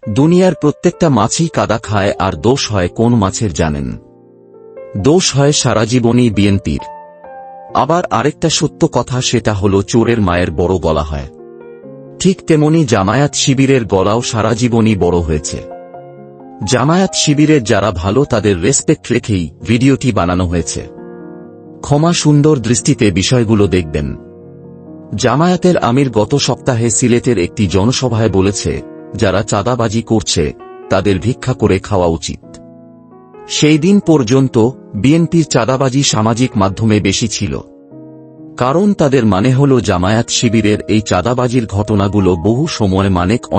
দুনিয়ার প্রত্যেকটা মাছই কাদা খায়, আর দোষ হয় কোন মাছের জানেন? দোষ হয় সারা জীবনই বিএনপির। আবার আরেকটা সত্য কথা, সেটা হলো চোরের মায়ের বড় গলা হয়। ঠিক তেমনি জামায়াত শিবিরের গলাও সারা জীবনই বড় হয়েছে। জামায়াত শিবিরের যারা ভালো তাদের রেসপেক্ট রেখেই ভিডিওটি বানানো হয়েছে। ক্ষমা সুন্দর দৃষ্টিতে বিষয়গুলো দেখবেন। জামায়াতের আমির গত সপ্তাহে সিলেটের একটি জনসভায় বলেছে, যারা চাঁদাবাজি করছে তাদের ভিক্ষা করে খাওয়া উচিত। সেই দিন পর্যন্ত বিএনপির চাঁদাবাজি সামাজিক মাধ্যমে বেশি ছিল, কারণ তাদের মানে হল জামায়াত শিবিরের এই চাঁদাবাজির ঘটনাগুলো বহু সময়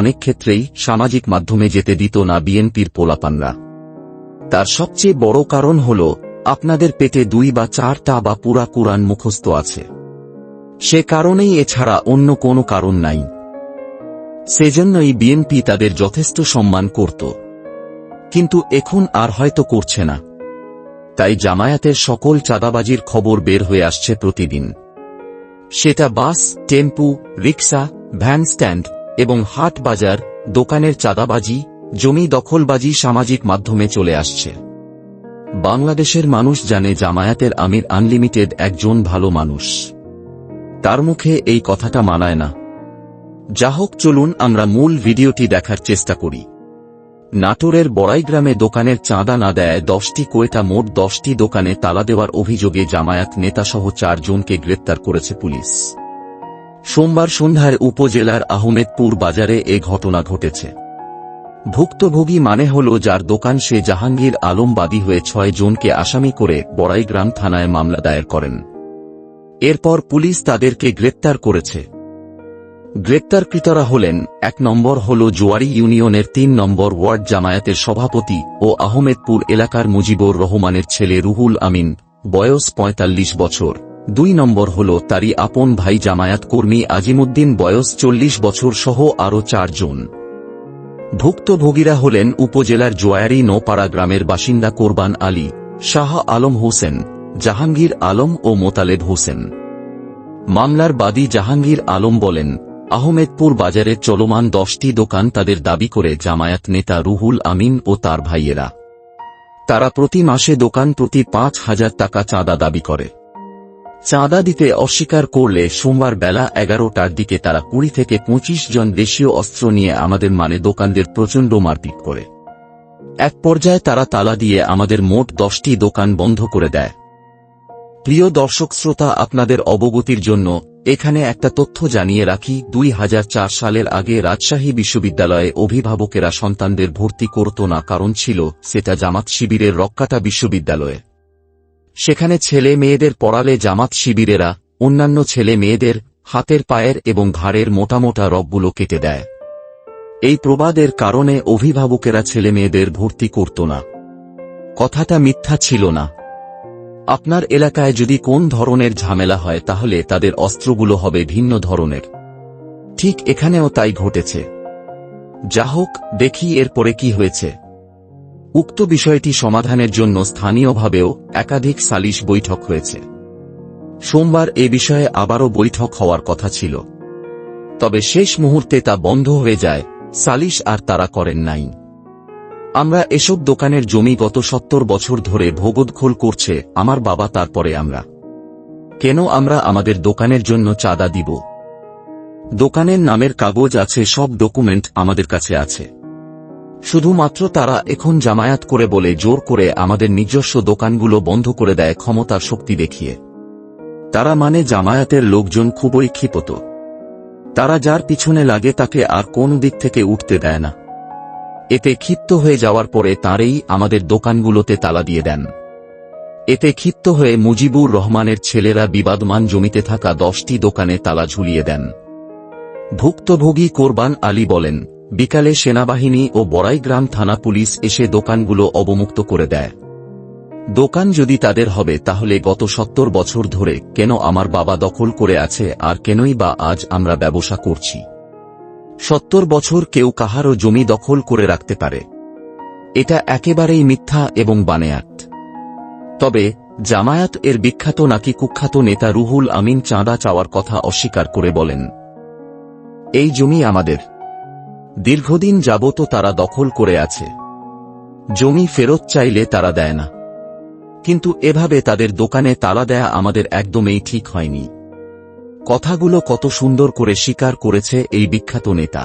অনেক ক্ষেত্রেই সামাজিক মাধ্যমে যেতে দিত না বিএনপির পোলাপানরা। তার সবচেয়ে বড় কারণ হল আপনাদের পেটে 2 বা 4টা বা পুরা কুরআন মুখস্থ আছে। সে কারণেই, এছাড়া অন্য কোনো কারণ নাই। সেজন্যই বিএনপি তাদের যথেষ্ট সম্মান করত, কিন্তু এখন আর হয়তো করছে না। তাই জামায়াতের সকল চাঁদাবাজির খবর বের হয়ে আসছে প্রতিদিন। সেটা বাস, টেম্পু, রিকশা, ভ্যান স্ট্যান্ড এবং হাট বাজার, দোকানের চাঁদাবাজি, জমি দখলবাজি সামাজিক মাধ্যমে চলে আসছে। বাংলাদেশের মানুষ জানে জামায়াতের আমির আনলিমিটেড একজন ভালো মানুষ। তার মুখে এই কথাটা মানায় না। যা হোক, চলুন আমরা মূল ভিডিওটি দেখার চেষ্টা করি। নাটোরের বড়াইগ্রামে দোকানের চাঁদা না দেয় 10টি কোয়েটা মোট 10টি দোকানে তালা দেওয়ার অভিযোগে জামায়াত নেতাসহ 4 জনকে গ্রেপ্তার করেছে পুলিশ। সোমবার সন্ধ্যায় উপজেলার আহমেদপুর বাজারে এ ঘটনা ঘটেছে। ভুক্তভোগী মানে হল যার দোকান, সে জাহাঙ্গীর আলম বাদী হয়ে 6 জনকে আসামি করে বড়াইগ্রাম থানায় মামলা দায়ের করেন। এরপর পুলিশ তাদেরকে গ্রেপ্তার করেছে। গ্রেপ্তারকৃতরা হলেন 1 নম্বর হল জোয়ারি ইউনিয়নের 3 নম্বর ওয়ার্ড জামায়াতের সভাপতি ও আহমেদপুর এলাকার মুজিবুর রহমানের ছেলে রুহুল আমিন, বয়স 45 বছর। 2 নম্বর হল তারই আপন ভাই জামায়াত কর্মী আজিমুদ্দিন, বয়স 40 বছর সহ আরও 4 জন। ভুক্তভোগীরা হলেন উপজেলার জোয়ারি নোপাড়া গ্রামের বাসিন্দা কোরবান আলী, শাহ আলম হোসেন, জাহাঙ্গীর আলম ও মোতালেব হোসেন। মামলার বাদী জাহাঙ্গীর আলম বলেন, আহমেদপুর বাজারে চলমান 10টি দোকান তাদের দাবি করে জামায়াত নেতা রুহুল আমিন ও তার ভাইয়েরা। তারা প্রতি মাসে দোকান প্রতি 5,000 টাকা চাঁদা দাবি করে। চাঁদা দিতে অস্বীকার করলে সোমবার বেলা 11টার দিকে তারা 20 থেকে 25 জন দেশীয় অস্ত্র নিয়ে আমাদের দোকানদের প্রচণ্ড মারপিট করে। এক পর্যায়ে তারা তালা দিয়ে আমাদের মোট 10টি দোকান বন্ধ করে দেয়। প্রিয় দর্শক শ্রোতা, আপনাদের অবগতির জন্য এখানে একটা তথ্য জানিয়ে রাখি। 2004 সালের আগে রাজশাহী বিশ্ববিদ্যালয়ে অভিভাবকেরা সন্তানদের ভর্তি করত না, কারণ ছিল সেটা জামাত শিবিরের রক্কাটা বিশ্ববিদ্যালয়ে। সেখানে ছেলে মেয়েদের পড়ালে জামাত শিবিরেরা অন্যান্য ছেলে মেয়েদের হাতের, পায়ের এবং ঘাড়ের মোটা মোটা রগগুলো কেটে দেয়। এই প্রবাদের কারণে অভিভাবকেরা ছেলে মেয়েদের ভর্তি করত না। কথাটা মিথ্যা ছিল না। আপনার এলাকায় যদি কোন ধরনের ঝামেলা হয় তাহলে তাদের অস্ত্রগুলো হবে ভিন্ন ধরনের। ঠিক এখানেও তাই ঘটেছে। যা হোক, দেখি এরপরে কি হয়েছে। উক্ত বিষয়টি সমাধানের জন্য স্থানীয়ভাবেও একাধিক সালিশ বৈঠক হয়েছে। সোমবার এ বিষয়ে আবারও বৈঠক হওয়ার কথা ছিল, তবে শেষ মুহূর্তে তা বন্ধ হয়ে যায়। সালিশ আর তারা করেন নাই। আমরা এসব দোকানের জমি গত 70 বছর ধরে ভোগদখল করছে আমার বাবা, তারপরে আমরা কেন আমাদের দোকানের জন্য চাঁদা দিব? দোকানের নামের কাগজ আছে, সব ডকুমেন্ট আমাদের কাছে আছে। শুধুমাত্র তারা এখন জামায়াত করে বলে জোর করে আমাদের নিজস্ব দোকানগুলো বন্ধ করে দেয় ক্ষমতার শক্তি দেখিয়ে। তারা জামায়াতের লোকজন খুবই ক্ষিপ্ত। তারা যার পিছনে লাগে তাকে আর কোন দিক থেকে উঠতে দেয় না। এতে ক্ষিপ্ত হয়ে যাওয়ার পরে তাঁরাই আমাদের দোকানগুলোতে তালা দিয়ে দেন। এতে ক্ষিপ্ত হয়ে মুজিবুর রহমানের ছেলেরা বিবাদমান জমিতে থাকা 10টি দোকানে তালা ঝুলিয়ে দেন। ভুক্তভোগী কোরবান আলী বলেন, বিকালে সেনাবাহিনী ও বড়াইগ্রাম থানা পুলিশ এসে দোকানগুলো অবমুক্ত করে দেয়। দোকান যদি তাদের হবে তাহলে গত 70 বছর ধরে কেন আমার বাবা দখল করে আছে, আর কেনই বা আজ আমরা ব্যবসা করছি? 70 বছর কেউ কাহারও জমি দখল করে রাখতে পারে? এটা একেবারেই মিথ্যা এবং বানোয়াট। তবে জামায়াত এর বিখ্যাত নাকি কুখ্যাত নেতা রুহুল আমিন চাঁদা চাওয়ার কথা অস্বীকার করে বলেন, এই জমি আমাদের। দীর্ঘদিন যাবত তারা দখল করে আছে। জমি ফেরত চাইলে তারা দেয় না। কিন্তু এভাবে তাদের দোকানে তালা দেয়া আমাদের একদমই ঠিক হয়নি। কথাগুলো কত সুন্দর করে স্বীকার করেছে এই বিখ্যাত নেতা।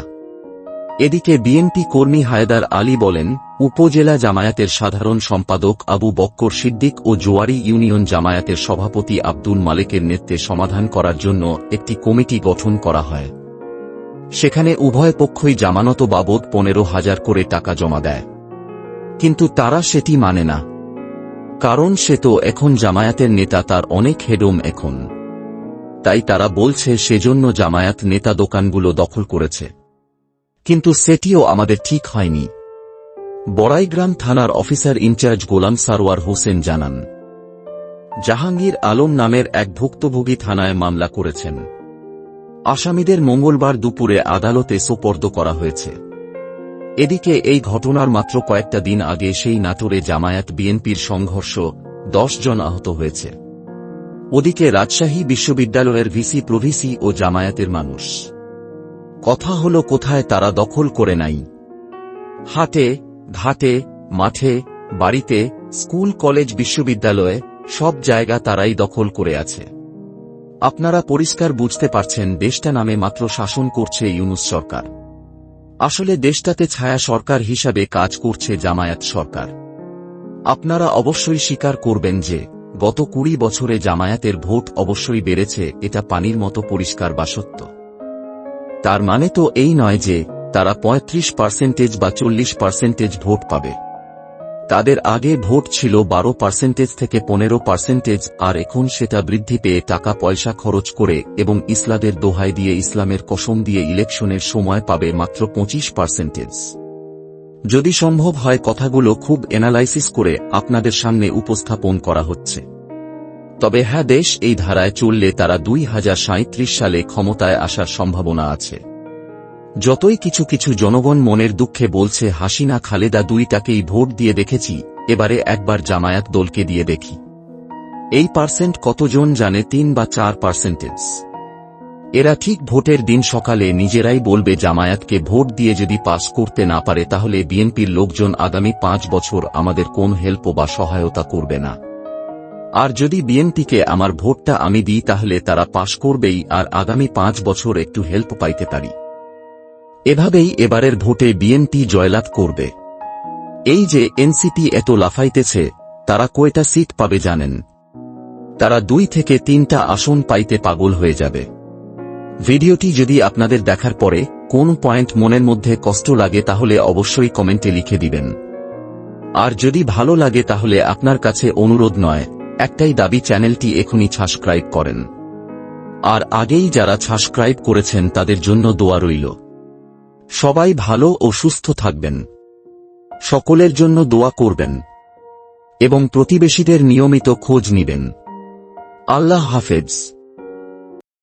এদিকে বিএনপি কর্মী হায়দার আলী বলেন, উপজেলা জামায়াতের সাধারণ সম্পাদক আবু বক্কর সিদ্দিক ও জোয়ারি ইউনিয়ন জামায়াতের সভাপতি আব্দুল মালেকের নেতৃত্বে সমাধান করার জন্য একটি কমিটি গঠন করা হয়। সেখানে উভয় পক্ষই জামানত বাবদ 15,000 করে টাকা জমা দেয়। কিন্তু তারা সেটি মানে না। কারণ সে তো এখন জামায়াতের নেতা, তার অনেক হেডম এখন। তাই তারা বলছে সেজন্য জামায়াত নেতা দোকানগুলো দখল করেছে। কিন্তু সেটিও আমাদের ঠিক হয়নি। বড়াইগ্রাম থানার অফিসার ইনচার্জ গোলাম সারওয়ার হোসেন জানান, জাহাঙ্গীর আলম নামের এক ভুক্তভোগী থানায় মামলা করেছেন। আসামিদের মঙ্গলবার দুপুরে আদালতে সোপর্দ করা হয়েছে। এদিকে এই ঘটনার মাত্র কয়েকটা দিন আগে সেই নাটোরে জামায়াত বিএনপির সংঘর্ষ 10 জন আহত হয়েছে। ওদিকে রাজশাহী বিশ্ববিদ্যালয়ের ভিসি প্রভিসি ও জামায়াতের মানুষ। কথা হলো কোথায় তারা দখল করে নাই? হাটে, ঘাটে, মাঠে, বাড়িতে, স্কুল কলেজ বিশ্ববিদ্যালয়ে সব জায়গা তারাই দখল করে আছে। আপনারা পরিষ্কার বুঝতে পারছেন দেশটা নামে মাত্র শাসন করছে ইউনূস সরকার। আসলে দেশটাতে ছায়া সরকার হিসাবে কাজ করছে জামায়াত সরকার। আপনারা অবশ্যই স্বীকার করবেন যে গত 20 বছরে জামায়াতের ভোট অবশ্যই বেড়েছে, এটা পানির মতো পরিষ্কার বা সত্য। তার মানে তো এই নয় যে তারা 35% বা 40% ভোট পাবে। তাদের আগে ভোট ছিল 12% থেকে 15%, আর এখন সেটা বৃদ্ধি পেয়ে টাকা পয়সা খরচ করে এবং ইসলামের দোহাই দিয়ে ইসলামের কসম দিয়ে ইলেকশনের সময় পাবে মাত্র 25%। যদি সম্ভব হয় কথাগুলো খুব অ্যানালাইসিস করে আপনাদের সামনে উপস্থাপন করা হচ্ছে। তবে হ্যাঁ, দেশ এই ধারায় চললে তারা 2037 সালে ক্ষমতায় আসার সম্ভাবনা আছে। যতই কিছু কিছু জনগণ মনের দুঃখে বলছে হাসিনা খালেদা দুইটাকেই ভোট দিয়ে দেখেছি, এবারে একবার জামায়াত দলকে দিয়ে দেখি। এই পার্সেন্ট কতজন জানে? 3 বা 4%। এরা ঠিক ভোটের দিন সকালে নিজেরাই বলবে জামায়াতকে ভোট দিয়ে যদি পাস করতে না পারে তাহলে বিএনপির লোকজন আগামী 5 বছর আমাদের কোন হেল্প বা সহায়তা করবে না। আর যদি বিএনপিকে আমার ভোটটা আমি দিই তাহলে তারা পাস করবেই, আর আগামী 5 বছর একটু হেল্প পাইতে পারি। এভাবেই এবারের ভোটে বিএনপি জয়লাভ করবে। এই যে এনসিপি এত লাফাইতেছে, তারা কয়টা সিট পাবে জানেন? তারা 2 থেকে 3টা আসন পাইতে পাগল হয়ে যাবে। ভিডিওটি যদি আপনাদের দেখার পরে কোন পয়েন্ট মনের মধ্যে কষ্ট লাগে তাহলে অবশ্যই কমেন্টে লিখে দিবেন। আর যদি ভালো লাগে তাহলে আপনার কাছে অনুরোধ নয়, একটাই দাবি, চ্যানেলটি এখনই সাবস্ক্রাইব করেন। আর আগেই যারা সাবস্ক্রাইব করেছেন তাদের জন্য দোয়া রইল। সবাই ভালো ও সুস্থ থাকবেন, সকলের জন্য দোয়া করবেন এবং প্রতিবেশীদের নিয়মিত খোঁজ নিবেন। আল্লাহ হাফেজ।